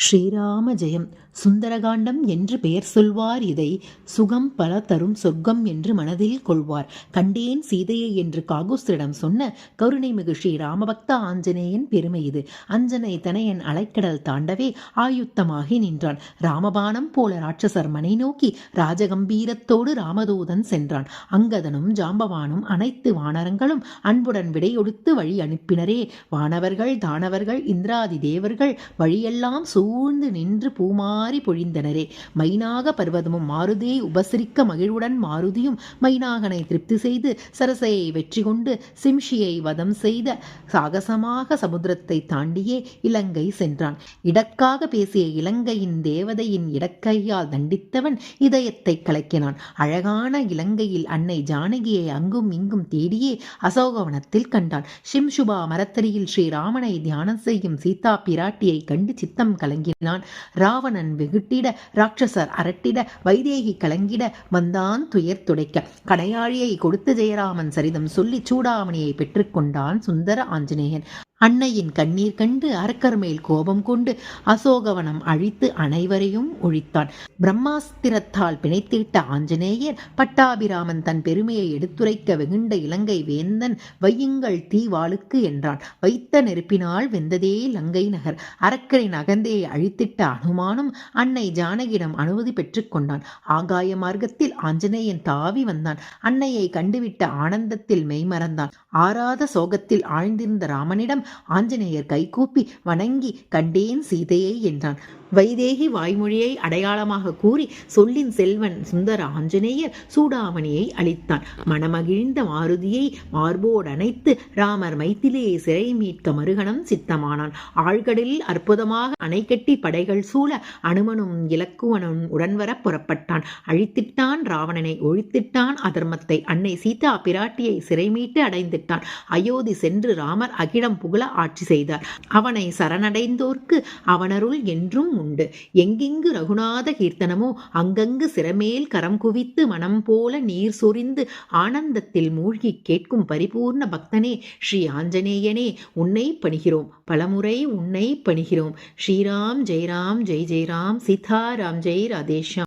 ஸ்ரீராம ஜெயம். சுந்தரகாண்டம் என்று பெயர் சொல்வார் இதை. சுகம் பல தரும் சொர்க்கம் என்று மனதில் கொள்வார். கண்டேன் சீதையை என்று காகுஸ்திரிடம் சொன்ன கருணைமிகு ஸ்ரீ ராமபக்த ஆஞ்சநேயன் பெருமை இது. அஞ்சனை தனையன் அலைக்கடல் தாண்டவே ஆயுத்தமாகி நின்றான். ராமபானம் போல ராட்சசர் மனை நோக்கி ராஜகம்பீரத்தோடு ராமதூதன் சென்றான். அங்கதனும் ஜாம்பவானும் அனைத்து வானரங்களும் அன்புடன் விடையொடுத்து வழி அனுப்பினரே. வானவர்கள் தானவர்கள் இந்திராதி தேவர்கள் வழியெல்லாம் சூழ்ந்து நின்று பூமாறி பொழிந்தனரே. மைனாக பர்வதமும் மாருதியை உபசரிக்க மகிழ்வுடன் மாருதியும் மைனாகனை திருப்தி செய்து சரசையை வெற்றி கொண்டு சிம்ஷியை வதம் செய்த சாகசமாக சமுத்திரத்தை தாண்டியே இலங்கை சென்றான். இடக்காக பேசிய இலங்கையின் தேவதையின் இடக்கையால் தண்டித்தவன் இதயத்தை கலக்கினான். அழகான இலங்கையில் அன்னை ஜானகியை அங்கும் இங்கும் தேடியே அசோகவனத்தில் கண்டான். ஷிம்சுபா மரத்தடியில் ஸ்ரீராமனை தியானம் செய்யும் சீதா பிராட்டியை கண்டு சித்தம் கலங்கினான். ராவணன் வெகுட்டிட ராட்சசர் அரட்டிட வைதேகி கலங்கிட வந்தான் துயர் துடைக்க. கடையாழியை கொடுத்த ஜெயராமன் சரிதம் சொல்லி சூடாமணியை பெற்றுக்கொண்டான் சுந்தர ஆஞ்சநேயன். அன்னையின் கண்ணீர் கண்டு அரக்கர் மேல் கோபம் கொண்டு அசோகவனம் அழித்து அனைவரையும் ஒழித்தான். பிரம்மாஸ்திரத்தால் பிணைத்திட்ட ஆஞ்சநேயர் பட்டாபிராமன் தன் பெருமையை எடுத்துரைக்க வெகுண்ட இலங்கை வேந்தன் வையுங்கள் தீவாளுக்கு என்றான். வைத்த நெருப்பினால் வெந்ததே லங்கை நகர். அரக்கரின் அகந்தையை அழித்திட்ட அனுமானும் அன்னை ஜானகியிடம் அனுமதி பெற்றுக்கொண்டான். ஆகாய மார்க்கத்தில் ஆஞ்சநேயன் தாவி வந்தான். அன்னையை கண்டுவிட்ட ஆனந்தத்தில் மெய்மறந்தான். ஆறாத சோகத்தில் ஆழ்ந்திருந்த ராமனிடம் ஆஞ்சநேயர் கைகூப்பி வணங்கி கண்டேன் சீதையை என்றான். வைதேகி வாய்மொழியை அடையாளமாக கூறி சொல்லின் செல்வன் சுந்தர ஆஞ்சநேயர் சூடாமணியை அளித்தான். மனமகிழ்ந்த மாருதியை மார்போடு அணைத்து ராமர் மைத்திலேயே சிறை மீட்க மறுகணம் சித்தமானான். ஆழ்கடலில் அற்புதமாக அணை கட்டி படைகள் சூழ அனுமனும் இலக்குவனும் உடன்வர புறப்பட்டான். அழித்திட்டான் ராவணனை, ஒழித்திட்டான் அதர்மத்தை. அன்னை சீதா பிராட்டியை சிறை மீட்டு அடைந்திட்டான். அயோத்தி சென்று ராமர் அகிலம் புகழ ஆட்சி செய்தார். அவனை சரணடைந்தோர்க்கு அவனருள் என்றும் உண்டு. எங்கெங்கு ரகுநாத கீர்த்தனமோ அங்கங்கு சிறமேல் கரம் குவித்து மனம் போல நீர் சொரிந்து ஆனந்தத்தில் மூழ்கி கேட்கும் பரிபூர்ண பக்தனே ஸ்ரீ ஆஞ்சநேயனே, உன்னை பணிகிறோம், பலமுறை உன்னை பணிகிறோம். ஸ்ரீராம் ஜெய் ராம் ஜெய் ஜெய் ராம், சீதாராம் ஜெய் ராதேஷ்யாம்.